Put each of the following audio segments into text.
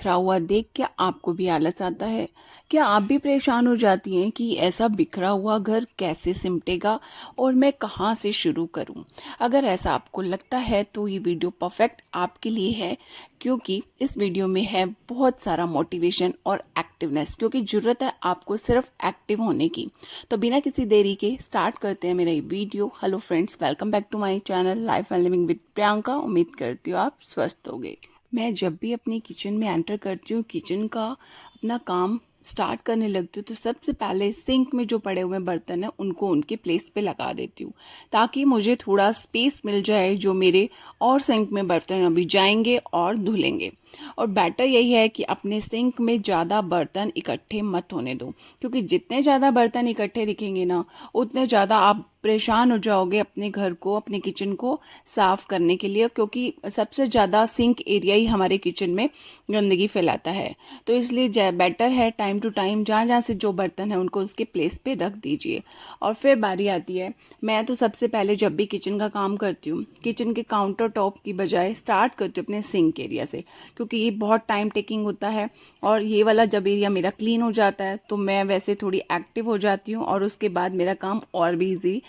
बिखरा हुआ देख के आपको भी आलस आता है? क्या आप भी परेशान हो जाती हैं कि ऐसा बिखरा हुआ घर कैसे सिमटेगा और मैं कहाँ से शुरू करूं? अगर ऐसा आपको लगता है तो ये वीडियो परफेक्ट आपके लिए है, क्योंकि इस वीडियो में है बहुत सारा मोटिवेशन और एक्टिवनेस, क्योंकि ज़रूरत है आपको सिर्फ एक्टिव होने की। तो बिना किसी देरी के स्टार्ट करते हैं मेरा ये video. Hello friends, welcome back to my channel life and living with Priyanka. उम्मीद करती हूँ आप स्वस्थ होंगे। मैं जब भी अपनी किचन में एंटर करती हूँ, किचन का अपना काम स्टार्ट करने लगती हूँ, तो सबसे पहले सिंक में जो पड़े हुए बर्तन हैं उनको उनके प्लेस पे लगा देती हूँ, ताकि मुझे थोड़ा स्पेस मिल जाए जो मेरे और सिंक में बर्तन अभी जाएंगे और धुलेंगे। और बेटर यही है कि अपने सिंक में ज़्यादा बर्तन इकट्ठे मत होने दो, क्योंकि जितने ज़्यादा बर्तन इकट्ठे दिखेंगे ना, उतने ज़्यादा आप परेशान हो जाओगे अपने घर को, अपने किचन को साफ़ करने के लिए, क्योंकि सबसे ज़्यादा सिंक एरिया ही हमारे किचन में गंदगी फैलाता है। तो इसलिए बेटर है टाइम टू टाइम जहाँ जहाँ से जो बर्तन है उनको उसके प्लेस पे रख दीजिए। और फिर बारी आती है, मैं तो सबसे पहले जब भी किचन का काम करती हूँ, किचन के काउंटर टॉप की बजाय स्टार्ट करती हूँ अपने सिंक एरिया से, क्योंकि ये बहुत टाइम टेकिंग होता है। और ये वाला जब एरिया मेरा क्लीन हो जाता है तो मैं वैसे थोड़ी एक्टिव हो जाती हूँ और उसके बाद मेरा काम और भी ईजी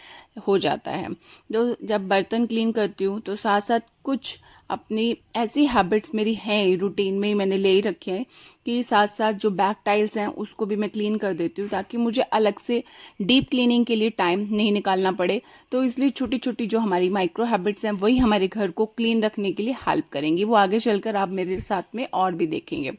हो जाता है। जो जब बर्तन क्लीन करती हूँ तो साथ साथ कुछ अपनी ऐसी हैबिट्स मेरी हैं, रूटीन में ही मैंने ले ही रखे हैं, कि साथ साथ जो बैक टाइल्स हैं उसको भी मैं क्लीन कर देती हूँ, ताकि मुझे अलग से डीप क्लीनिंग के लिए टाइम नहीं निकालना पड़े। तो इसलिए छोटी छोटी जो हमारी माइक्रो हैबिट्स हैं वही हमारे घर को क्लीन रखने के लिए हेल्प करेंगी। वो आगे चलकर आप मेरे साथ में और भी देखेंगे।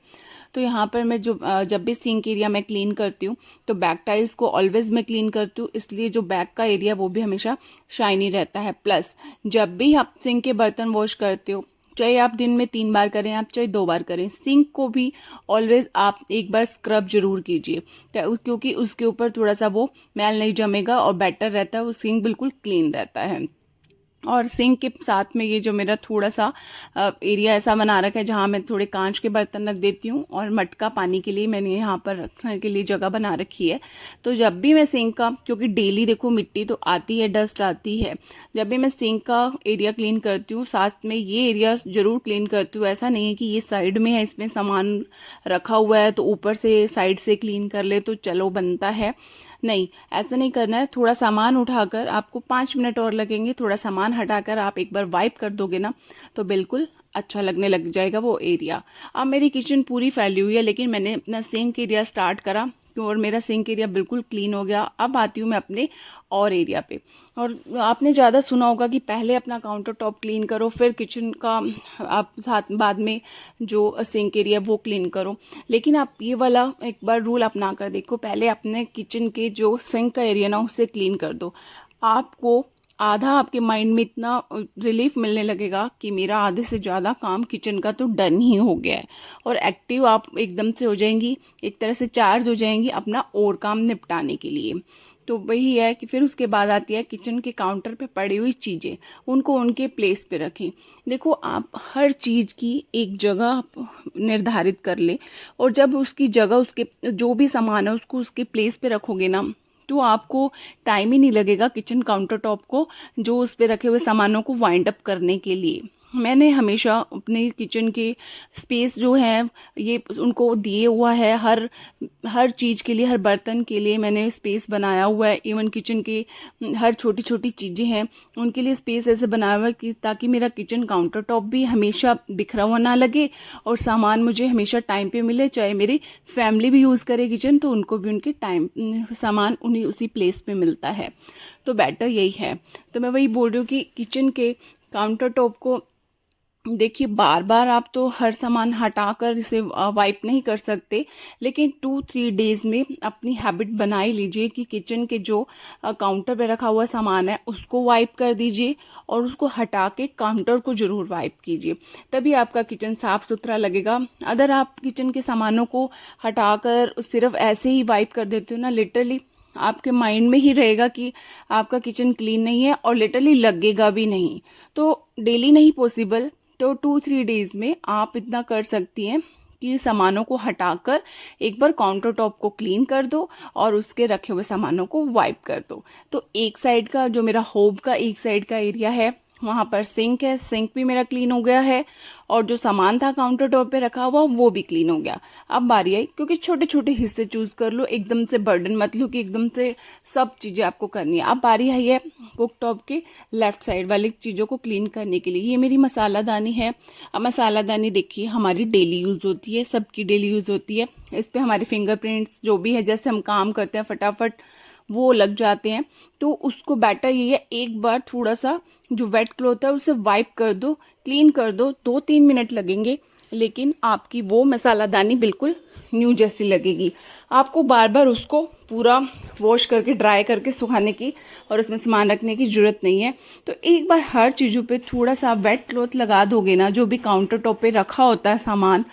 तो यहाँ पर मैं जब भी सिंक एरिया मैं क्लीन करती हूँ तो बैक टाइल्स को ऑलवेज मैं क्लीन करती हूँ, इसलिए जो बैक का एरिया वो भी हमेशा शाइनी रहता है। प्लस जब भी आप सिंक के बर्तन वॉश करते हो, चाहे आप दिन में 3 बार करें, आप चाहे 2 बार करें, सिंक को भी ऑलवेज आप एक बार स्क्रब जरूर कीजिए, क्योंकि उसके ऊपर थोड़ा सा वो मैल नहीं जमेगा और बेटर रहता है, वो सिंक बिल्कुल क्लीन रहता है। और सिंक के साथ में ये जो मेरा थोड़ा सा एरिया ऐसा बना रखा है जहाँ मैं थोड़े कांच के बर्तन रख देती हूँ, और मटका पानी के लिए मैंने यहाँ पर रखने के लिए जगह बना रखी है। तो जब भी मैं सिंक का, क्योंकि डेली देखो मिट्टी तो आती है, डस्ट आती है, जब भी मैं सिंक का एरिया क्लीन करती हूँ साथ में ये एरिया ज़रूर क्लीन करती हूँ। ऐसा नहीं है कि ये साइड में है, इसमें सामान रखा हुआ है तो ऊपर से साइड से क्लीन कर ले तो चलो बनता है। नहीं, ऐसा नहीं करना है। थोड़ा सामान उठाकर, आपको 5 मिनट और लगेंगे, थोड़ा सामान हटाकर आप एक बार वाइप कर दोगे ना, तो बिल्कुल अच्छा लगने लग जाएगा वो एरिया। अब मेरी किचन पूरी फैली हुई है, लेकिन मैंने अपना सिंक एरिया स्टार्ट करा और मेरा सिंक एरिया बिल्कुल क्लीन हो गया। अब आती हूँ मैं अपने और एरिया पे। और आपने ज़्यादा सुना होगा कि पहले अपना काउंटर टॉप क्लीन करो, फिर किचन का आप साथ बाद में जो सिंक एरिया वो क्लीन करो। लेकिन आप ये वाला एक बार रूल अपना कर देखो, पहले अपने किचन के जो सिंक का एरिया ना उसे क्लीन कर दो। आपको आधा आपके माइंड में इतना रिलीफ मिलने लगेगा कि मेरा आधे से ज़्यादा काम किचन का तो डन ही हो गया है, और एक्टिव आप एकदम से हो जाएंगी, एक तरह से चार्ज हो जाएंगी अपना और काम निपटाने के लिए। तो वही है कि फिर उसके बाद आती है किचन के काउंटर पे पड़ी हुई चीज़ें, उनको उनके प्लेस पे रखें। देखो, आप हर चीज़ की एक जगह आप निर्धारित कर ले, और जब उसकी जगह, उसके जो भी सामान है उसको उसके प्लेस पे रखोगे ना, तो आपको टाइम ही नहीं लगेगा किचन काउंटर टॉप को, जो उस पे रखे हुए सामानों को वाइंड अप करने के लिए। मैंने हमेशा अपने किचन के स्पेस जो है ये उनको दिए हुआ है, हर हर चीज़ के लिए, हर बर्तन के लिए मैंने स्पेस बनाया हुआ है। इवन किचन के हर छोटी छोटी चीज़ें हैं उनके लिए स्पेस ऐसे बनाया हुआ है कि ताकि मेरा किचन काउंटर टॉप भी हमेशा बिखरा हुआ ना लगे, और सामान मुझे हमेशा टाइम पे मिले। चाहे मेरी फैमिली भी यूज़ करे किचन, तो उनको भी उनके टाइम सामान उन्हीं उसी प्लेस पे मिलता है। तो बेटर यही है। तो मैं वही बोल रही हूँ कि किचन के काउंटर टॉप को देखिए, बार बार आप तो हर सामान हटाकर इसे वाइप नहीं कर सकते, लेकिन 2-3 डेज में अपनी हैबिट बना ही लीजिए कि किचन के जो काउंटर पे रखा हुआ सामान है उसको वाइप कर दीजिए, और उसको हटा के काउंटर को जरूर वाइप कीजिए, तभी आपका किचन साफ सुथरा लगेगा। अगर आप किचन के सामानों को हटाकर सिर्फ ऐसे ही वाइप कर देते हो ना, लिटरली आपके माइंड में ही रहेगा कि आपका किचन क्लीन नहीं है, और लिटरली लगेगा भी नहीं। तो डेली नहीं पॉसिबल, तो 2-3 डेज में आप इतना कर सकती हैं कि सामानों को हटाकर एक बार काउंटर टॉप को क्लीन कर दो और उसके रखे हुए सामानों को वाइप कर दो। तो एक साइड का जो मेरा होब का एक साइड का एरिया है वहाँ पर सिंक है, सिंक भी मेरा क्लीन हो गया है, और जो सामान था काउंटर टॉप पे रखा हुआ वो भी क्लीन हो गया। अब बारी आई, क्योंकि छोटे छोटे हिस्से चूज कर लो, एकदम से बर्डन मत लो कि एकदम से सब चीज़ें आपको करनी है। अब बारी आई है कुक टॉप के लेफ्ट साइड वाली चीज़ों को क्लीन करने के लिए। ये मेरी मसालादानी है। अब मसालादानी देखिए हमारी डेली यूज़ होती है, सबकी डेली यूज़ होती है। इस पर हमारे फिंगरप्रिंट्स जो भी है, जैसे हम काम करते हैं फटाफट वो लग जाते हैं। तो उसको बेटर ये है, एक बार थोड़ा सा जो वेट क्लॉथ है उसे वाइप कर दो, क्लीन कर दो, 2-3 मिनट लगेंगे, लेकिन आपकी वो मसालादानी बिल्कुल न्यू जैसी लगेगी। आपको बार बार उसको पूरा वॉश करके ड्राई करके सुखाने की और उसमें सामान रखने की ज़रूरत नहीं है। तो एक बार हर चीज़ों पे थोड़ा सा वेट क्लॉथ लगा दोगे ना, जो भी काउंटर टॉप पे रखा होता है सामान,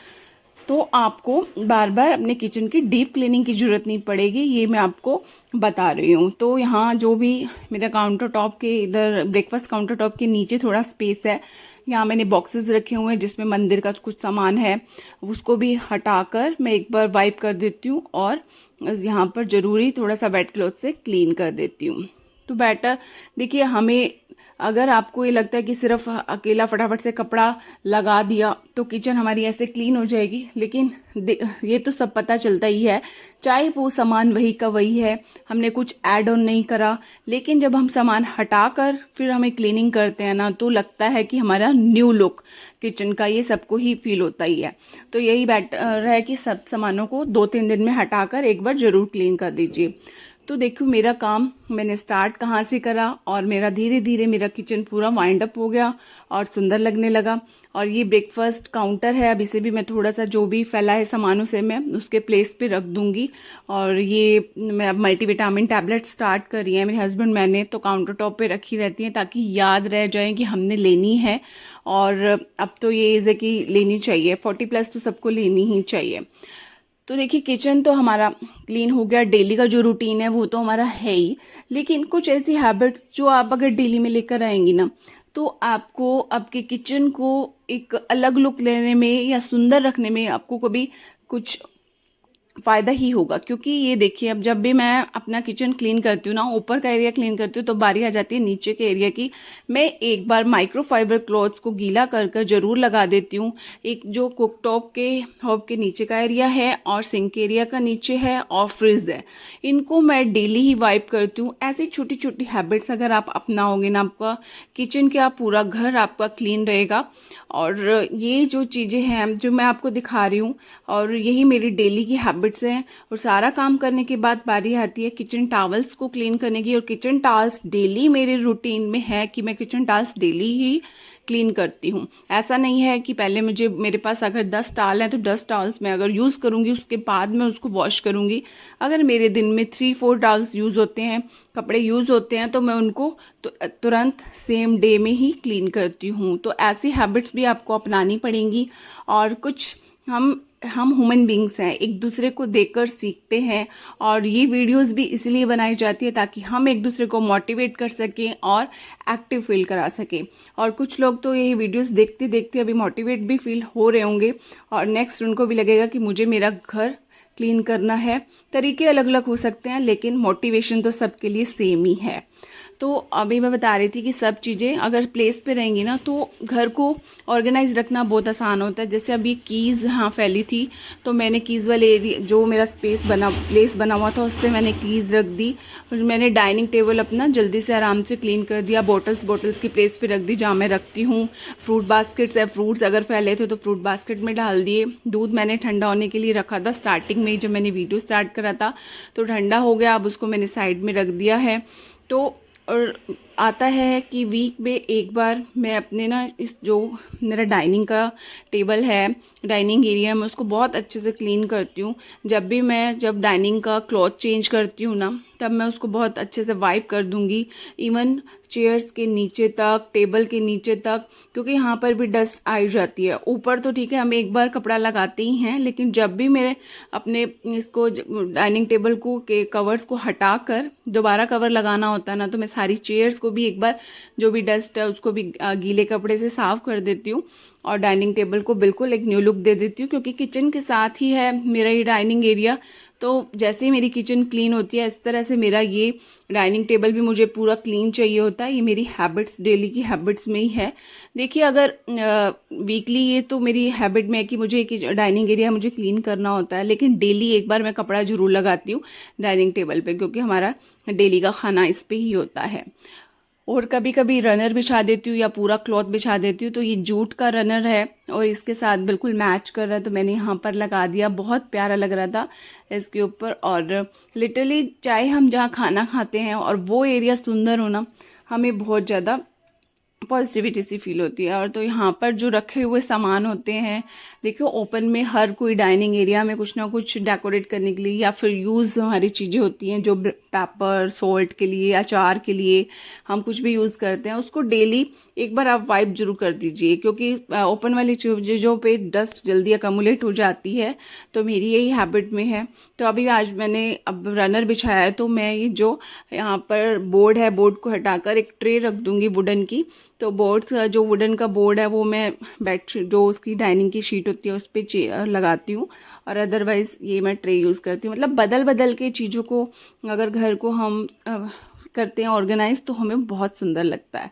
तो आपको बार बार अपने किचन की डीप क्लीनिंग की ज़रूरत नहीं पड़ेगी। ये मैं आपको बता रही हूँ। तो यहाँ जो भी मेरा काउंटर टॉप के इधर ब्रेकफास्ट काउंटर टॉप के नीचे थोड़ा स्पेस है, यहाँ मैंने बॉक्सेस रखे हुए हैं जिसमें मंदिर का कुछ सामान है, उसको भी हटाकर मैं एक बार वाइप कर देती हूँ और यहाँ पर ज़रूरी थोड़ा सा वेट क्लॉथ से क्लीन कर देती हूँ। तो बेटर देखिए, हमें अगर आपको ये लगता है कि सिर्फ अकेला फटाफट से कपड़ा लगा दिया तो किचन हमारी ऐसे क्लीन हो जाएगी, लेकिन ये तो सब पता चलता ही है, चाहे वो सामान वही का वही है, हमने कुछ ऐड ऑन नहीं करा, लेकिन जब हम सामान हटाकर फिर हमें क्लीनिंग करते हैं ना, तो लगता है कि हमारा न्यू लुक किचन का, ये सबको ही फील होता ही है। तो यही बेटर है कि सब सामानों को 2-3 दिन में हटाकर एक बार ज़रूर क्लीन कर दीजिए। तो देखो मेरा काम मैंने स्टार्ट कहाँ से करा, और मेरा धीरे धीरे मेरा किचन पूरा वाइंड अप हो गया और सुंदर लगने लगा। और ये ब्रेकफास्ट काउंटर है, अब इसे भी मैं थोड़ा सा जो भी फैला है सामानों से मैं उसके प्लेस पे रख दूंगी। और ये मैं अब मल्टीविटामिन टैबलेट स्टार्ट कर रही है मेरे हस्बैंड, मैंने तो काउंटर टॉप पे रखी रहती हैं ताकि याद रह जाए कि हमने लेनी है। और अब तो ये एज है कि लेनी चाहिए, 40+ तो सबको लेनी ही चाहिए। तो देखिए किचन तो हमारा क्लीन हो गया, डेली का जो रूटीन है वो तो हमारा है ही, लेकिन कुछ ऐसी हैबिट्स जो आप अगर डेली में लेकर आएंगी ना, तो आपको आपके किचन को एक अलग लुक लेने में या सुंदर रखने में आपको कभी कुछ फायदा ही होगा। क्योंकि ये देखिए, अब जब भी मैं अपना किचन क्लीन करती हूँ ना, ऊपर का एरिया क्लीन करती हूँ, तो बारी आ जाती है नीचे के एरिया की। मैं एक बार माइक्रोफाइबर क्लॉथ्स को गीला कर कर जरूर लगा देती हूँ। एक जो कुकटॉप के हॉब के नीचे का एरिया है और सिंक एरिया का नीचे है और फ्रिज है, इनको मैं डेली ही वाइप करती हूँ। ऐसी छोटी छोटी हैबिट्स अगर आप अपनाओगे ना, आपका किचन क्या पूरा घर आपका क्लीन रहेगा। और ये जो चीज़ें हैं जो मैं आपको दिखा रही हूँ, और यही मेरी डेली की हैबिट्स हैं। और सारा काम करने के बाद बारी आती है किचन टॉवल्स को क्लीन करने की, और किचन टॉवल्स डेली मेरे रूटीन में है कि मैं किचन टॉवल्स डेली ही क्लीन करती हूँ। ऐसा नहीं है कि पहले मेरे पास अगर 10 टॉवल हैं तो 10 टॉवल्स मैं अगर यूज़ करूँगी उसके बाद मैं उसको वॉश करूँगी। अगर मेरे दिन में 3-4 टॉवल्स यूज़ होते हैं, कपड़े यूज़ होते हैं, तो मैं उनको तुरंत सेम डे में ही क्लीन करती हूँ। तो ऐसी हैबिट्स भी आपको अपनानी पड़ेंगी। और कुछ हम ह्यूमन बींग्स हैं, एक दूसरे को देखकर सीखते हैं, और ये वीडियोस भी इसलिए बनाई जाती है ताकि हम एक दूसरे को मोटिवेट कर सकें और एक्टिव फील करा सकें। और कुछ लोग तो ये वीडियोस देखते देखते अभी मोटिवेट भी फील हो रहे होंगे, और नेक्स्ट उनको भी लगेगा कि मुझे मेरा घर क्लीन करना है। तरीके अलग अलग हो सकते हैं, लेकिन मोटिवेशन तो सबके लिए सेम ही है। तो अभी मैं बता रही थी कि सब चीज़ें अगर प्लेस पे रहेंगी ना, तो घर को ऑर्गेनाइज रखना बहुत आसान होता है। जैसे अभी कीज़ यहाँ फैली थी, तो मैंने कीज़ वाले एरिया जो मेरा प्लेस बना हुआ था उस पर मैंने कीज़ रख दी। और मैंने डाइनिंग टेबल अपना जल्दी से आराम से क्लीन कर दिया, बॉटल्स की प्लेस पे रख दी जहाँ मैं रखती हूँ। फ्रूट बास्केट्स है, फ्रूट्स अगर फैले थे तो फ्रूट बास्केट में डाल दिए। दूध मैंने ठंडा होने के लिए रखा था स्टार्टिंग में ही, जब मैंने वीडियो स्टार्ट करा था तो ठंडा हो गया, अब उसको मैंने साइड में रख दिया है। तो और आता है कि वीक में एक बार मैं अपने ना इस जो मेरा डाइनिंग का टेबल है, डाइनिंग एरिया में, उसको बहुत अच्छे से क्लीन करती हूँ। जब डाइनिंग का क्लॉथ चेंज करती हूँ ना, तब मैं उसको बहुत अच्छे से वाइप कर दूँगी, इवन चेयर्स के नीचे तक, टेबल के नीचे तक, क्योंकि यहाँ पर भी डस्ट आई जाती है। ऊपर तो ठीक है, हम एक बार कपड़ा लगाते ही हैं, लेकिन जब भी मेरे अपने इसको डाइनिंग टेबल को के कवर्स को हटाकर दोबारा कवर लगाना होता है ना, तो मैं सारी चेयर्स को भी एक बार जो भी डस्ट है उसको भी गीले कपड़े से साफ कर देती हूँ, और डाइनिंग टेबल को बिल्कुल एक न्यू लुक दे देती हूँ। क्योंकि किचन के साथ ही है मेरा ये डाइनिंग एरिया, तो जैसे ही मेरी किचन क्लीन होती है, इस तरह से मेरा ये डाइनिंग टेबल भी मुझे पूरा क्लीन चाहिए होता है। ये मेरी हैबिट्स, डेली की हैबिट्स में ही है। देखिए, अगर वीकली ये तो मेरी हैबिट में है कि मुझे एक डाइनिंग एरिया मुझे क्लीन करना होता है, लेकिन डेली एक बार मैं कपड़ा ज़रूर लगाती हूँ डाइनिंग टेबल पे, क्योंकि हमारा डेली का खाना इस पे ही होता है। और कभी कभी रनर बिछा देती हूँ या पूरा क्लॉथ बिछा देती हूँ। तो ये जूट का रनर है और इसके साथ बिल्कुल मैच कर रहा है, तो मैंने यहाँ पर लगा दिया। बहुत प्यारा लग रहा था इसके ऊपर। और लिटरली चाहे हम जहाँ खाना खाते हैं और वो एरिया सुंदर हो ना, हमें बहुत ज़्यादा पॉजिटिविटी सी फील होती है। और तो यहाँ पर जो रखे हुए सामान होते हैं, देखियो ओपन में हर कोई डाइनिंग एरिया में कुछ ना कुछ डेकोरेट करने के लिए या फिर यूज़ हमारी चीज़ें होती हैं, जो पेपर, सॉल्ट के लिए, अचार के लिए हम कुछ भी यूज़ करते हैं, उसको डेली एक बार आप वाइप जरूर कर दीजिए, क्योंकि ओपन वाली चीज़ों पे डस्ट जल्दी अकमुलेट हो जाती है। तो मेरी यही हैबिट में है। तो अभी आज मैंने अब रनर बिछाया है, तो मैं ये जो यहाँ पर बोर्ड है, बोर्ड को हटाकर एक ट्रे रख दूंगी वुडन की। तो बोर्ड, जो वुडन का बोर्ड है, वो मैं बेडशीट, जो उसकी डाइनिंग की शीट होती है, उस पर चेयर लगाती हूँ। और अदरवाइज़ ये मैं ट्रे यूज़ करती हूँ। मतलब बदल बदल के चीज़ों को अगर घर को हम करते हैं ऑर्गेनाइज, तो हमें बहुत सुंदर लगता है।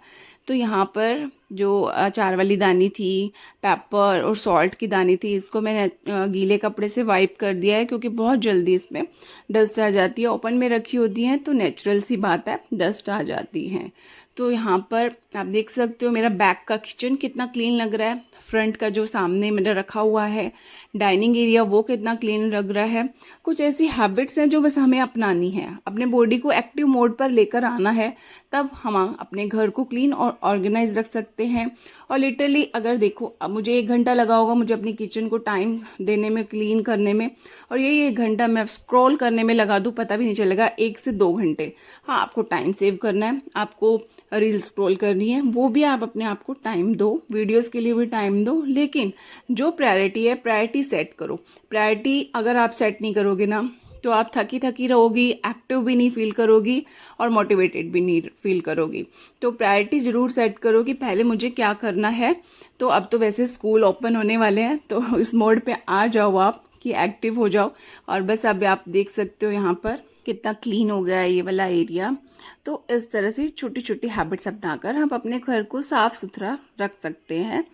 तो यहाँ पर जो अचार वाली दानी थी, पेपर और सॉल्ट की दानी थी, इसको मैंने गीले कपड़े से वाइप कर दिया है, क्योंकि बहुत जल्दी इसमें डस्ट आ जाती है। ओपन में रखी होती हैं तो नेचुरल सी बात है, डस्ट आ जाती है। तो यहाँ पर आप देख सकते हो मेरा बैक का किचन कितना क्लीन लग रहा है। फ्रंट का जो सामने मेरा रखा हुआ है डाइनिंग एरिया, वो कितना क्लीन लग रहा है। कुछ ऐसी हैबिट्स हैं जो बस हमें अपनानी है, अपने बॉडी को एक्टिव मोड पर लेकर आना है, तब हम अपने घर को क्लीन और ऑर्गेनाइज रख सकते हैं। और लिटरली अगर देखो, अब मुझे 1 घंटा लगा होगा मुझे अपनी किचन को टाइम देने में, क्लीन करने में, और यही 1 घंटा मैं स्क्रॉल करने में लगा दूँ, पता भी नहीं चलेगा। 1 से 2 घंटे। हाँ, आपको टाइम सेव करना है, आपको रील स्क्रॉल करनी है, वो भी आप अपने आप को टाइम दो, वीडियोस के लिए भी टाइम दो, लेकिन जो प्रायोरिटी है, प्रायोरिटी सेट करो। प्रायोरिटी अगर आप सेट नहीं करोगे ना, तो आप थकी थकी रहोगी, एक्टिव भी नहीं फील करोगी और मोटिवेटेड भी नहीं फील करोगी। तो प्रायोरिटी ज़रूर सेट करो कि पहले मुझे क्या करना है। तो अब तो वैसे स्कूल ओपन होने वाले हैं, तो इस मोड पे आ जाओ आप कि एक्टिव हो जाओ। और बस अब आप देख सकते हो यहाँ पर कितना क्लीन हो गया है ये वाला एरिया। तो इस तरह से छोटी छोटी हैबिट्स अपनाकर हम अपने घर को साफ सुथरा रख सकते हैं।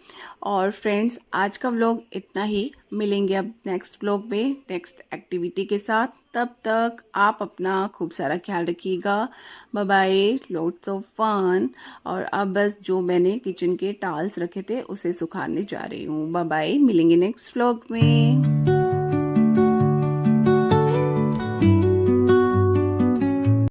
और फ्रेंड्स, आज का व्लॉग इतना ही। मिलेंगे अब नेक्स्ट व्लॉग में नेक्स्ट एक्टिविटी के साथ। तब तक आप अपना खूब सारा ख्याल रखिएगा। Bye bye, lots of fun. और अब बस जो मैंने किचन के टाल्स रखे थे उसे सुखाने जा रही हूँ। बाय बाय, मिलेंगे नेक्स्ट व्लॉग में।